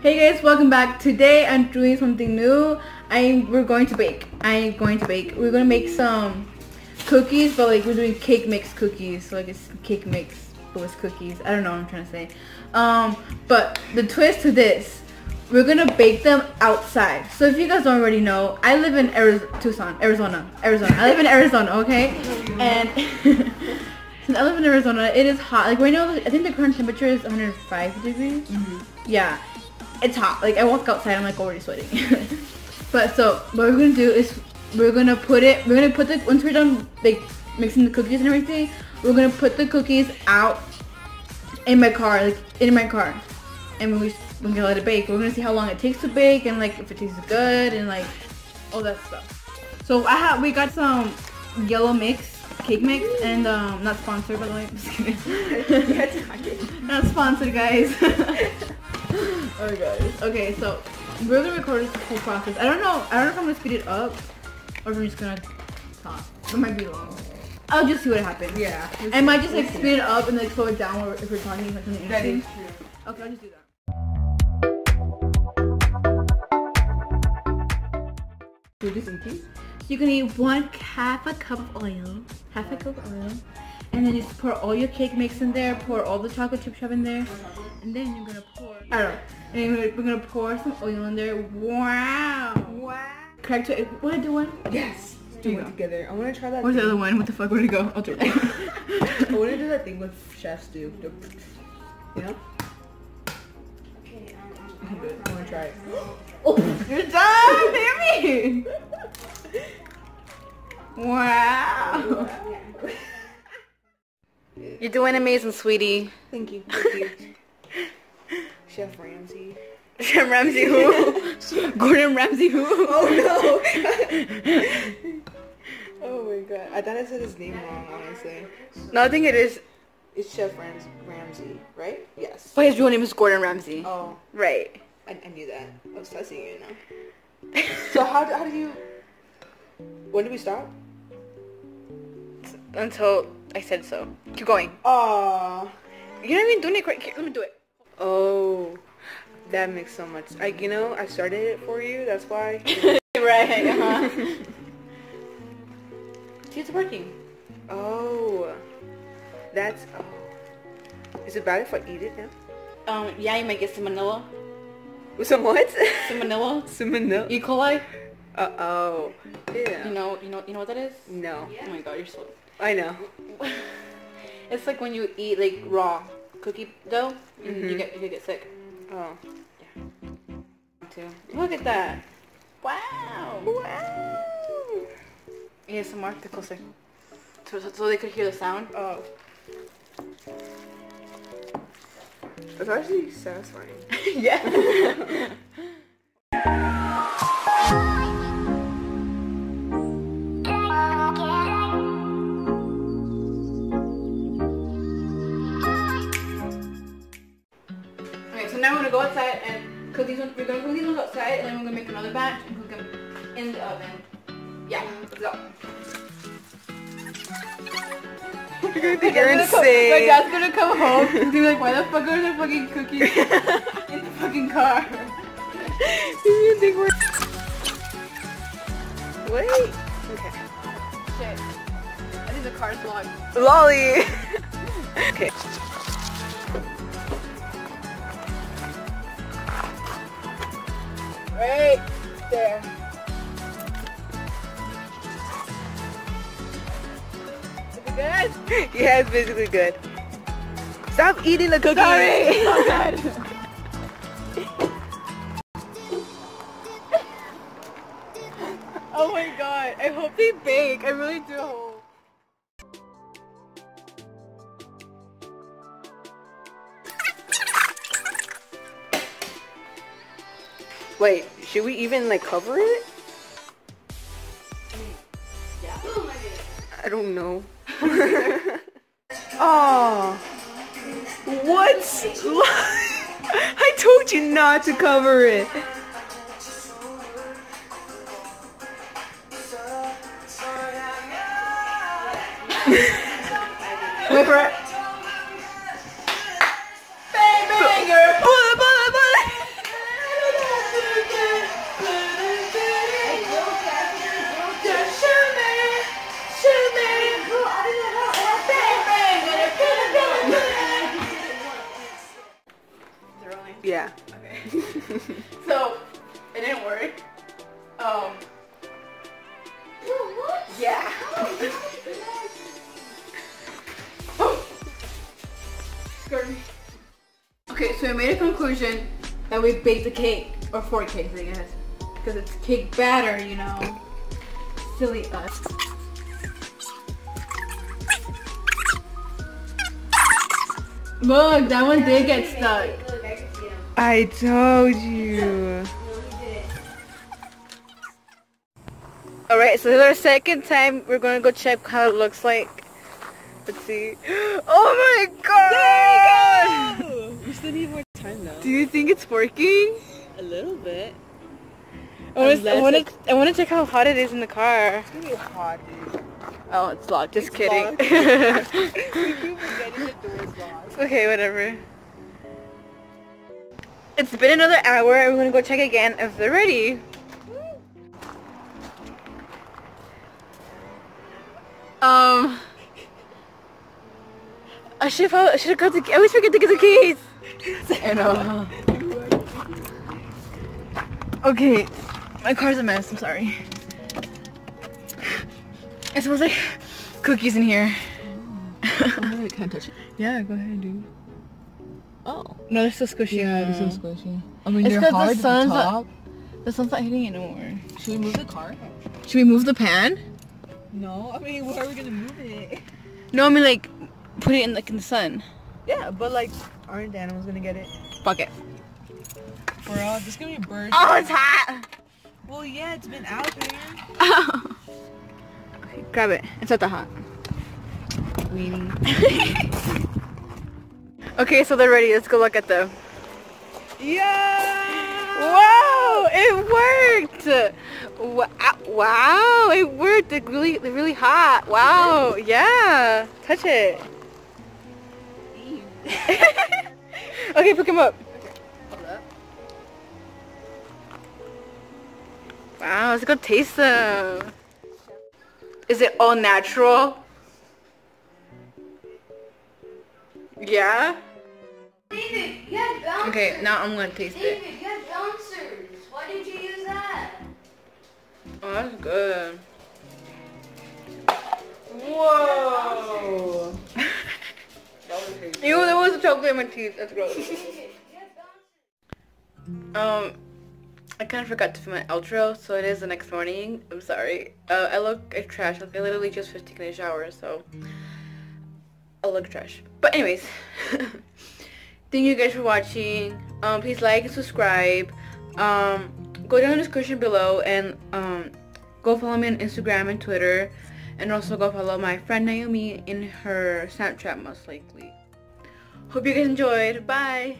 Hey guys, welcome back. Today I'm doing something new. We're going to bake. We're gonna make some cookies, but like we're doing cake mix cookies. So like it's cake mix but with cookies. I don't know what I'm trying to say. But the twist to this, we're gonna bake them outside. So if you guys don't already know, I live in Arizona. I live in Arizona, okay? And since I live in Arizona, it is hot. Like right now, I think the current temperature is 105 degrees. Yeah, it's hot. Like I walk outside, I'm like already sweating. But so what we're gonna do is once we're done like mixing the cookies and everything, we're gonna put the cookies out in my car, and we're gonna let it bake. We're gonna see how long it takes to bake and like if it tastes good and like all that stuff. So we got some yellow cake mix, and not sponsored by the way. I'm just kidding. Not sponsored, guys. Oh guys. Okay, so we're gonna record this whole process. I don't know if I'm gonna speed it up or if I'm just gonna talk. It might be long. I'll just see what happens. Yeah. I might just like speed it up and like slow it down if we're talking like something interesting. Okay, I'll just do that. Do this in tea. You can eat half a cup of oil, and then just pour all your cake mix in there, pour all the chocolate chip shove in there, and then you're gonna pour, we're gonna pour some oil in there. Wow. Correct. Wanna do one? Yes. Do one together. I wanna try that. Where's the other one? What the fuck? Where'd it go? I'll try it. I wanna do that thing what chefs do. You know? Okay. I wanna try it. Oh, you're done! Hear me! Wow. You're doing amazing, sweetie. Thank you. Chef Ramsay. Chef Ramsay who? Gordon Ramsay who? Oh no. Oh my god. I thought I said his name wrong, honestly. No, I think it is. It's Chef Ramsay, right? Yes. But his real name is Gordon Ramsay. Oh. Right. I knew that. I was testing you, you know. So how did you... When did we stop? Until I said so. Keep going. Aww. You're not even doing it correct. Let me do it. Oh. That makes so much... I started it for you. That's why. Right. See, it's working. Oh. That's... Oh. Is it bad if I eat it now? Yeah, you might get salmonella. Some what? Salmonella. Salmonella. E. coli. Oh. Yeah. You know what that is? No. Oh my god, you're so... I know. It's like when you eat like raw cookie dough, you get sick. Oh. Yeah. Too. Look at that. Wow. Wow. Yeah, some more. Get closer. So they could hear the sound. Oh. It's actually satisfying. Yeah. Okay, so now we're gonna go outside and cook these ones. We're gonna cook these ones outside, and then we're gonna make another batch and cook them in the oven. Yeah, let's go. You're insane. My dad's gonna come home and be like, why the fuck are there fucking cookies in the fucking car? You think we're... Wait. Okay. Shit. I think the car's locked. Lolly! Okay. Right there. Good? Yeah, it's basically good. Stop eating the cookies. Sorry. Oh god. Oh my god. I hope they bake. I really do hope. Wait, should we even like cover it? Yeah. I don't know. Oh, what? I told you not to cover it. Wait for it. Baby girl. Pull it. Yeah. Okay. So, it didn't work. Yeah. Scared me. Okay, so we made a conclusion that we baked the cake, or 4 cakes, I guess, because it's cake batter, you know. Silly us. Look, that one did get stuck. Look, I can see him. I told you. No, he didn't. Alright, so this is our second time. We're gonna go check how it looks like. Let's see. Oh my god! There we go! We still need more time though. Do you think it's working? A little bit. I want to check how hot it is in the car. It's gonna be hot, dude. Oh, it's locked. Just It's kidding. locked. We keep forgetting the door's locked. Okay, whatever. It's been another hour and we're gonna go check again if they're ready. I should have got the. I always forget to get the keys. I know. Okay, my car's a mess. I'm sorry. It smells like cookies in here. I can't touch it. Yeah, go ahead, dude. Oh. No, they're still squishy. Yeah, now. it's so squishy. I mean, It's they're 'cause hard the at the sun's top. The sun's not hitting it no more. Should we move the car? Should we move the pan? No, I mean, where are we gonna move it? No, I mean like put it in like in the sun. Yeah, but like, aren't the animals gonna get it? Fuck it. For all, this is gonna be birds. Oh, it's hot. Well, yeah, it's been out there. Okay, grab it. It's not that hot. Weenie. Okay, so they're ready. Let's go look at them. Yeah! Wow, it worked. Wow, it worked. They're really hot. Wow, yeah. Touch it. Okay, pick him up. Hold up. Wow, let's go taste them. Is it all natural? Yeah? David, you had bouncers. Okay, now I'm gonna taste it. David, you had bouncers. Why did you use that? Oh, that's good. Whoa! Ew, there was chocolate in my teeth. That's gross. David, you had bouncers. I kind of forgot to film my outro, so it is the next morning. I'm sorry. I look like trash. Like, I literally just 15 minute shower, so I look trash. But anyways, thank you guys for watching. Please like and subscribe. Go down in the description below and go follow me on Instagram and Twitter, and also go follow my friend Naomi in her Snapchat most likely. Hope you guys enjoyed. Bye.